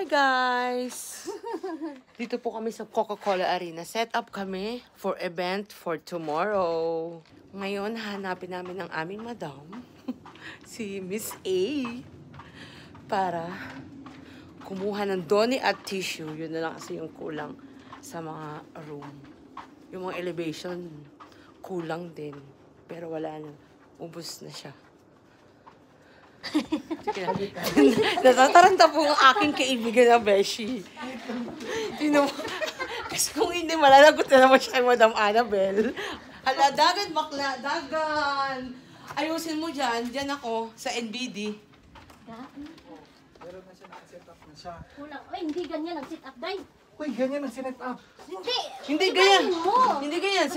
Hi guys! Dito po kami sa Coca-Cola Arena. Set up kami for event for tomorrow. Ngayon, hanapin namin ang aming madam, si Miss A, para kumuha ng doni at tissue. Yun na lang kasi yung kulang sa mga room. Yung mga elevation, kulang din. Pero wala na. Ubus na siya. Natataranta po ang aking kaibigan na Beshi. Kasi kung hindi, malalagot na naman siya kay Madam Annabel. Hala, dagan bakla, dagan! Ayusin mo dyan, dyan ako, sa NBD. Meron na siya, nakaset up na siya. Kulang. Uy, hindi ganyan ang sit up, day. Uy, ganyan ang sinet up. Hindi. Hindi ganyan. Hindi ganyan.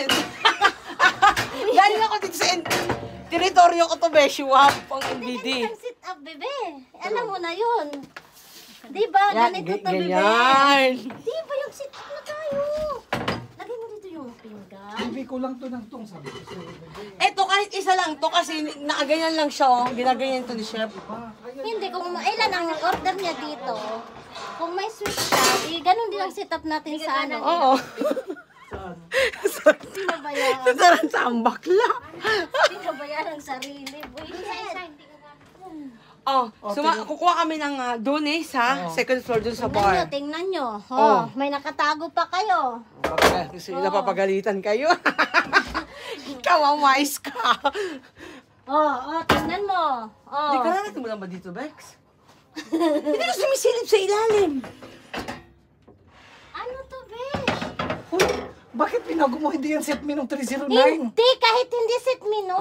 Galing ako dito sa teritoryo ko to, Beshi. Wow, pang NBD. Ganyan ang sit up, bebe. Alam mo na yun. Di ba? Ganito to, bebe. Ganyan. Di ba yung sit up na tayo? Lagay mo dito yung pinggan. Hindi ko lang to ng tong sabi ko sa'yo. Eto, kahit isa lang to kasi nakaganyan lang siya, oh. Ginaganyan to ni Chef. Hindi, kung ilan ang order niya dito, kung may switch siya, ganun din ang setup natin sa ano. Oo. Pinabayaan. Nasaran sa ang bakla. Pinabayaan ang sarili. Buisit. Oh, so kukuha kami ng doni sa second floor dun sa bar. Tingnan nyo. Oh, may nakatago pa kayo. Gusto nyo napapagalitan kayo. Ikaw ang mais ka. Tingnan mo. Hindi ka natin mo lang ba dito, Bex? Hindi ka sumisilip sa ilalim. Ano to, be? Uy, bakit pinago mo hindi yan set me nung 309? Hindi, kahit hindi set menu.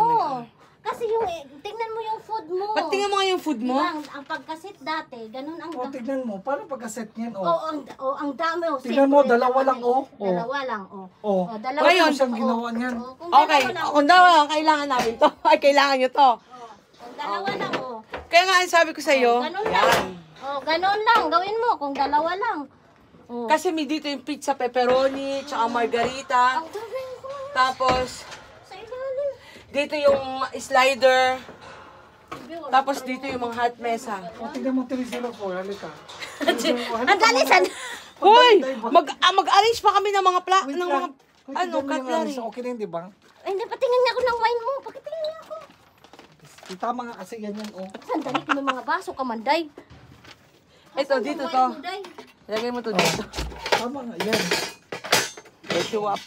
Kasi yung, tingnan mo yung food mo. Ba't tingnan mo nga yung food mo? Diba, ang pagkasit dati, ganun ang... O, tignan mo. Paano pagka-set niyan? ang dami. Tingnan mo, dalawa lang, Dalawa lang, dalawa Ngayon, lang. siyang ginawa niyan. Okay, kung daw kailangan namin to, ay kailangan nyo to. Kung dalawa lang, Kaya nga ang sabi ko sa'yo, ganun lang. Ganun lang, gawin mo, kung dalawa lang. kasi may dito yung pizza pepperoni, tsaka margarita, Ang dami ko. tapos Sa ilalim. dito yung slider, tapos dito yung mga hot mesa. O, tignan mo 304. Halika. Ang dalisan. Hoy! Mag-arrange pa kami ng mga cutlery. Okay na yun, di ba? Hindi, patingin niya ako ng wine mo. Pakitingin niya ako. Tama nga kasi ganyan, Sandali ko ng mga baso, kamanday. Ito, dito to. Lagay mo to dito. Tama nga, yan. Show up.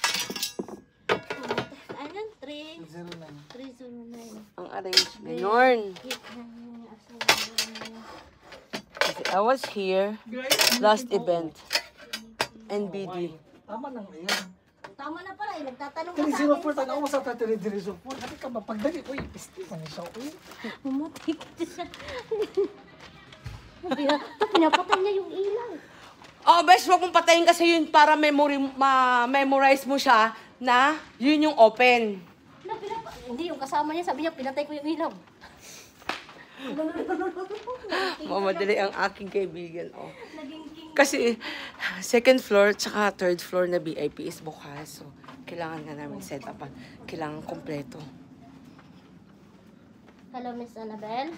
Ayan, 309. 309. Ang arrange. Ganyan. Kasi I was here last event. NBD. Tama lang, yan. Tama na pala, nagtatanong ka sa 304, tanaw mo sa 304. Hali ka ba? Pagdali, uy, pisti man siya, uy. Pumatay ka siya. Pinapatay niya yung ilaw. Oh, best, wag mong patayin kasi yun para memorize mo siya na yun yung open. Hindi, yung kasama niya, sabi niya, pinatay ko yung ilaw. Mamadali ang aking kaibigan. Oh. Kasi second floor tsaka third floor na VIP is bukas. So, kailangan nga namin set upan. Kailangan kompleto. Hello, Miss Annabel.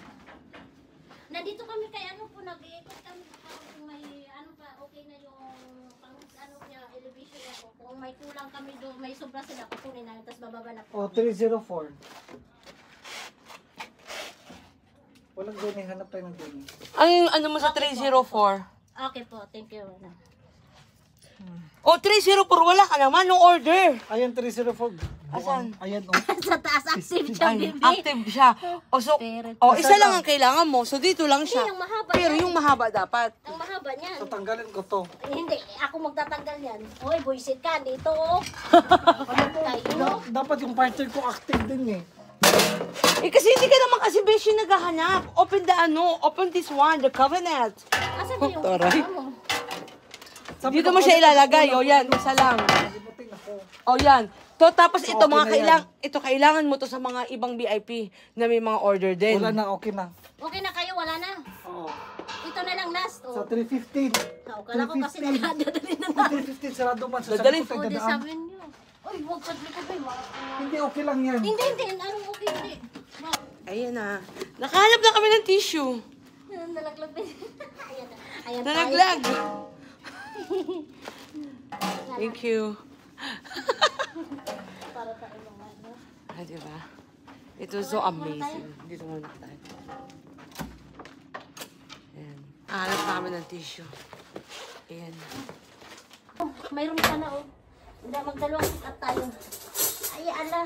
Nandito kami kay ano po, nag-iikot kami kung may ano pa, okay na yung ano niya, elevation niya po. Kung may kulang kami doon, may sobra sila, kukunin namin, tapos bababa na po. O, 304. Walang duni, hanap tayo ng duni. Ang ano mo sa 304? Okay po, thank you. Oh, 304, wala ka naman nung order. Ayan, 304. Asan? Ayan, Sa taas, active siya, Ay, baby. active siya. O, so, isa lang ang kailangan mo. So, dito lang siya. Hindi, yung mahaba Pero yan. yung mahaba dapat. Ang mahaba niyan. Tatanggalin ko to. Hindi, ako magtatanggal yan. Hoy, buisit ka, dito oh. Ano to? Tayo. Dapat yung partner ko active din eh. Kasi hindi ka naman kasi beshi naghahanap. Open this one, the covenant. Asan ba yung Taray. mo? Dito mo siya ilalagay. O yan, isa lang. Nalimutin ako. O yan. Tapos ito, okay na yan. kailangan mo to sa mga ibang VIP na may mga order din. Wala na, okay na. Okay na kayo, wala na. Oo. Ito na lang last. Sa Oh. 315. Kala ko kasi nadadali na na. 315, sarado man. Sa Dadalhin. sarado tayo O, di dadaan. sabi niyo. Uy, huwag paglikod ba? Hindi, okay lang yan. Hindi. Anong okay, hindi. Ayan na. Nakahanap na kami ng tissue. Nalaglag ba? Ayan na. Ayan Nalaglag! Thank you. Para tayo mga ano. Ah, diba? It was so amazing. Dito muna tayo. Ayan. Hanap namin ng tissue. Ayan. Oh, mayroon pa na oh. Hindi, magdalawang at tayo. Ay, ala.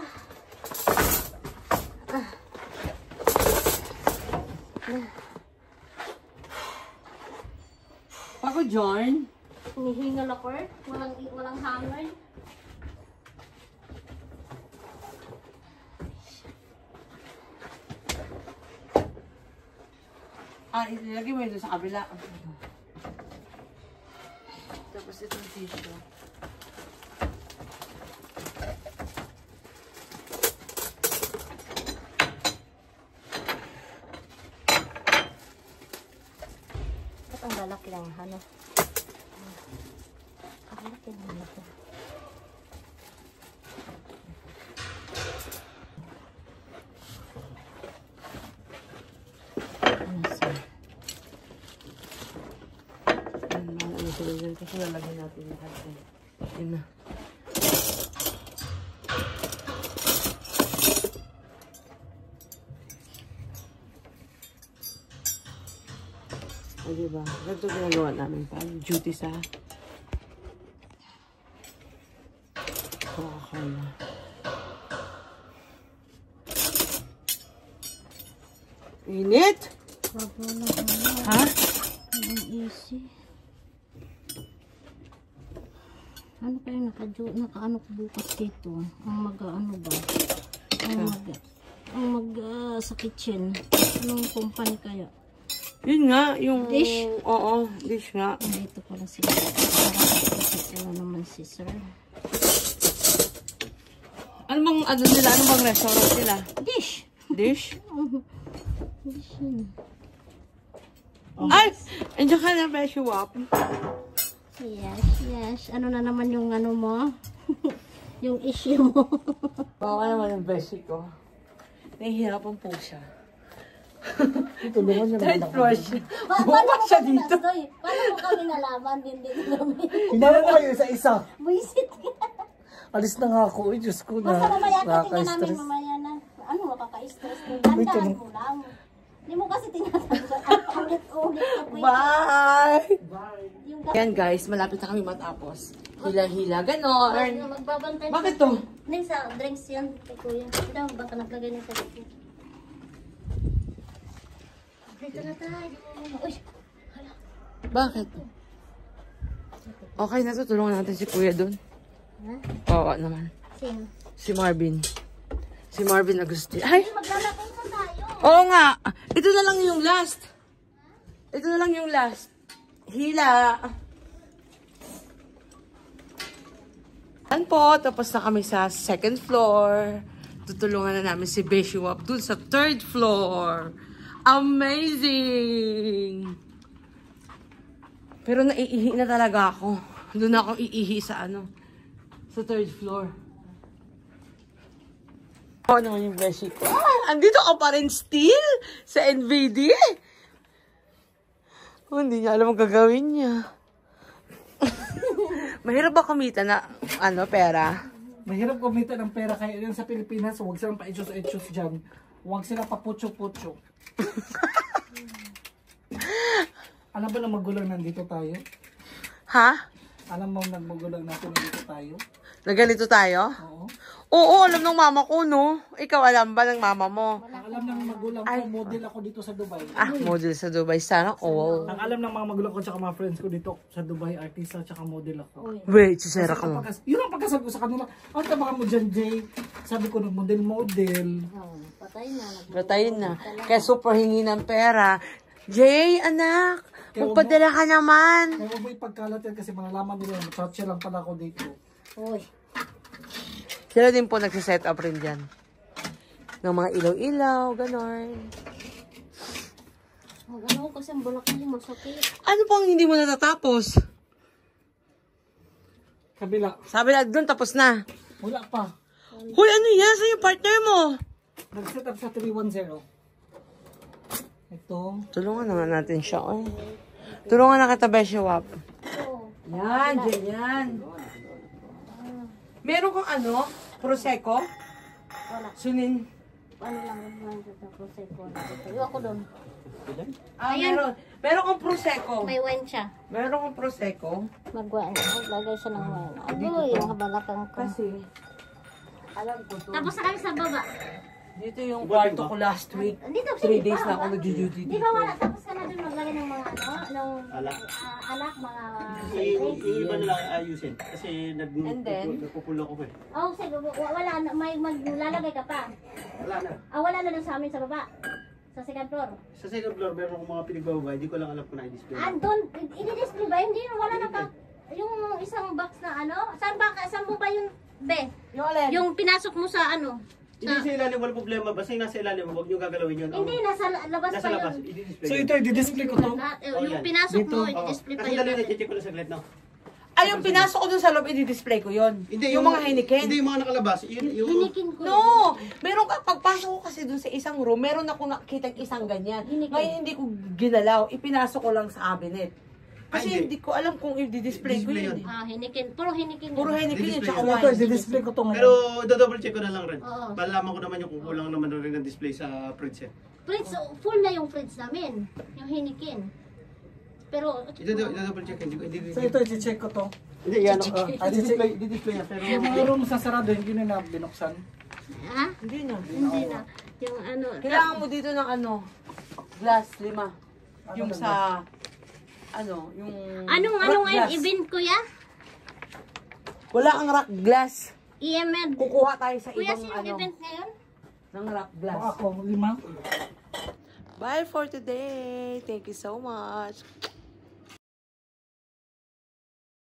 Ako, John. Hinihingal ako eh. Walang hanger. Ah, ilagay mo ito sa kabila. Tapos itong tissue. Ba't ang lalaki lang, ano? Ang lalaki lang ito. Kasi lalagyan natin lahat. Yun na. O, diba? Ganito ginagawa namin pa. Duty sa Coca-Cola. Init? Ha? Ang easy. Ano kaya naka-ano ko bukas dito? Ang mag-ano ba? Sa kitchen. Anong company kaya? Yun nga, yung... Dish? Oo, dish nga. Dito pala sila. Para naman si sir. Ano bang restaurant nila? Dish! Dish? Dish yun. Ay! Andiyan ka na, Beshi Wap. Yes. Ano na naman yung ano mo? Yung issue mo. Baka naman ang Beshi ko. Nahihirapan po siya. Tulungan niya Third naman ako. floor siya. Paano Bumaba siya dito. Paano mo kami nalaman? Hindi namin. Hinala ko kayo isa-isa. Buisit ka. Alis na nga ako. Diyos ko na. Basta mamaya ka tingnan namin Nakaka-stress. mamaya na. Ano, makaka-stress mo. Dandaan mo lang. Hindi mo kasi tinatanggap. Ulit-ulit na po. Bye! Yung Ayan guys, malapit na kami matapos. Hila-hila, ganon. magbabantay. Bakit to? Hindi sa drinks yan kay kuya. Hindi, baka naglagay niya sa dito. Dito na tayo. Uy, Bakit? Okay na to, tulungan natin si Kuya dun. ha? Oo naman. Sino? Si Marvin. Si Marvin Agustin. Ay! Maglalakad na tayo. Oo nga! Ito na lang yung last. Ito na lang yung last. Hila. Yan po, tapos na kami sa second floor. Tutulungan na namin si Beshi Wap dun sa third floor. Amazing! Pero naiihi na talaga ako. Doon ako iihi sa sa third floor. Oo naman yung Beshi ko. Ah, andito ka pa rin still sa NVD. Oh, hindi niya alam ang gagawin niya. Mahirap ba kumita na pera? Mahirap kumita ng pera kaya yan sa Pilipinas. Huwag silang pa-etchos dyan. Huwag silang pa-putyo-putyo. Alam ba na magulang nandito tayo? Ha? Alam mo magulang natin nandito tayo? Nagalito tayo? Oo. Oo, alam ng mama ko, no? Ikaw alam ba ng mama mo? Ang alam ng magulang ko, model ako dito sa Dubai. Ah, model sa Dubai. Sana all. Ang alam ng mga magulang ko tsaka mga friends ko dito sa Dubai, artista tsaka model ako. Wait, sisera ka mo. Yun ang pagkasal ko sa kanila. Ang tabakan mo dyan, Jay. Sabi ko, nag-model-model. Oh, patay na. Patayin na. Kaya super hingi ng pera. Jay, anak, magpadala ka naman. Kaya huwag mo ipagkalat yan kasi malalaman nila. Chacha lang pala ako dito. Uy. Sila din po nagsiset up rin dyan. Ng mga ilaw-ilaw, ganon. Ano kasi ang bulak niya masakit. Ano pang hindi mo natatapos? Kabila. Sabi na doon, tapos na. Wala pa. Hoy, ano yan? Saan yung partner mo? Nag-set up sa 310. Ito. Tulungan naman natin siya. Tulungan na kita, Beshiwap. Oo. Yan, yan. Meron kang ano? Prosecco? Wala. Sunin. Ano lang yung sa prosecco. Iwan ko doon. Meron. Meron kang prosecco. May wine siya. Meron kang prosecco. Mag-wine. Maglagay siya ng wine. Agoy, yung habalakang ko. Kasi, alam ko to. Tapos na kami sa baba. Dito yung kwarto ko last week. Dito, 3 days na ako nag-duty Di dito. ba wala? Tapos ka na doon maglagay ng mga alak, mga... Iba na lang ayusin. Kasi And then? nagpupulo ko eh. Oh, sige, wala na, may maglalagay ka pa. Wala na. Wala na doon sa amin sa baba. Sa second floor. Sa second floor, meron akong mga pinagbababa. Hindi ko lang alam kung na-display. Doon, i-display ba? Hindi, wala na pa. Yung isang box na ano, saan mo ba yung, be? Yung alin? Yung pinasok mo sa ano? Hindi sa ilalim, wala problema. Basta yung nasa ilalim, huwag nyo gagalawin yun. Hindi, nasa labas Nasa pa labas, yun. i-display. So ito, i-display ko to. Yung yan. pinasok mo, Oo. i-display pa Kasi yun. dali na, check ko lang saglit na. Ay, yung pinasok ko dun sa loob, i-display ko yun. Hindi, yung mga Heineken. Hindi, yung mga nakalabas. Yung Hinikin ko. No! Meron ka, pagpasok ko kasi dun sa isang room, meron ako nakikita isang ganyan. Hinikin. Ngayon hindi ko ginalaw, ipinasok ko lang sa cabinet. Kasi Ay, hindi ko alam kung i-display ko Display yun. yun. Hinikin. Puro hinikin yun. Puro Heineken yun, Di-display tsaka yun. So ito, wine. i-display ko to Pero ngayon. do-double check ko na lang rin. Oo. Malalaman ko naman yung kung kulang naman rin ng display sa fridge eh. Fridge, full na yung fridge namin. Yung hinikin. Pero, Do-double check. Hindi, So ito, i-check ko to. Hindi, yan. Di-display yan. Pero Yung mga room sa sarado, hindi na binuksan. ha? Hindi na. Hindi na. Yung ano, Kailangan mo dito ng ano, glass, 5. Yung sa, ano, yung anong rock glass. event kuya? Wala kang rock glass. EMN. Kukuha tayo sa Kuya, ibang sino ano, event ngayon? ng rock glass. Baka ako, 5. Bye for today. Thank you so much.